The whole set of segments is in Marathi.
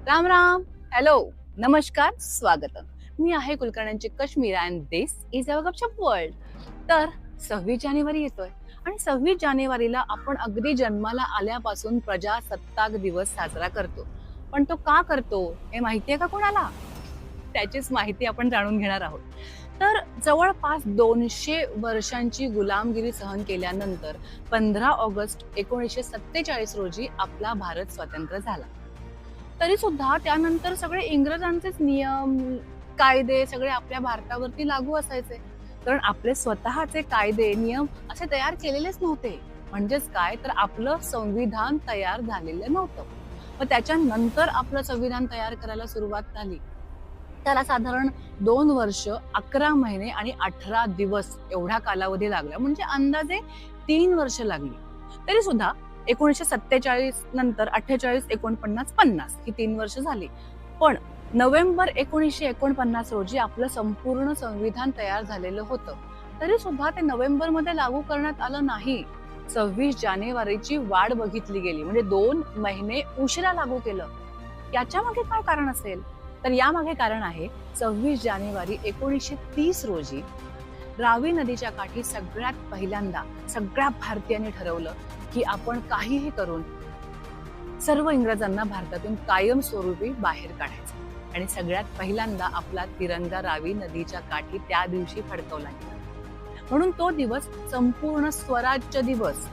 राम राम. हॅलो, नमस्कार, स्वागतम. मी आहे कुलकर्ण्यांची Kashmir and this is our Gupshup world. तर 26 जानेवारी येतोय आणि 26 जानेवारीला आपण अगदी जन्माला आल्यापासून प्रजासत्ताक दिवस साजरा करतो. पण तो का करतो हे माहितीये का कोणाला? त्याचीच माहिती आपण जाणून घेणार आहोत. तर जवळपास 200 वर्षांची गुलामगिरी सहन केल्यानंतर 15 ऑगस्ट 1947 रोजी आपला भारत स्वतंत्र झाला. तरी सुद्धा त्यानंतर सगळे इंग्रजांचेच नियम, कायदे सगळे आपल्या भारतावरती लागू असायचे. कारण आपले स्वतःचे कायदे, नियम असे तयार केलेलेच नव्हते. म्हणजेच काय तर आपलं संविधान तयार झालेलं नव्हतं. मग त्याच्यानंतर आपलं संविधान तयार करायला सुरुवात झाली. त्याला साधारण 2 वर्ष, 11 महिने आणि 18 दिवस एवढा कालावधी लागला. म्हणजे अंदाजे 3 वर्ष लागली. तरी सुद्धा 1947 नंतर 48, 49, 50 ही 3 वर्ष झाली. पण नोव्हेंबर 1949 रोजी आपलं संपूर्ण संविधान तयार झालेलं होतं. तरी सुद्धा ते नोव्हेंबरमध्ये लागू करण्यात आलं नाही. 26 जानेवारीची वाट बघितली गेली. म्हणजे 2 महिने उशिरा लागू केलं. याच्या मागे काय कारण असेल? तर यामागे कारण आहे 26 जानेवारी 1930 रोजी रावी नदीच्या काठी सगळ्यात पहिल्यांदा सगळ्या भारतीयांनी ठरवलं की आपण काहीही करून सर्व इंग्रजांना भारतातून कायमस्वरूपी बाहेर काढायचं. आणि सगळ्यात पहिल्यांदा आपला तिरंगा रावी नदीच्या काठी त्या दिवशी फडकवला गेला. म्हणून तो दिवस संपूर्ण स्वराज्य दिवस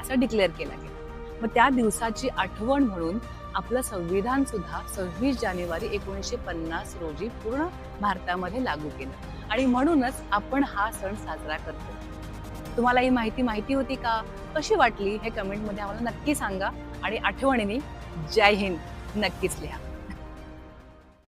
असा डिक्लेअर केला गेला. मग त्या दिवसाची आठवण म्हणून आपलं संविधान सुद्धा 26 जानेवारी 1950 रोजी पूर्ण भारतामध्ये लागू केलं आणि म्हणूनच आपण हा सण साजरा करतो. तुम्हाला ही माहिती होती का? कशी वाटली हे कमेंटमध्ये आम्हाला नक्की सांगा आणि आठवणीने जय हिंद नक्कीच लिहा.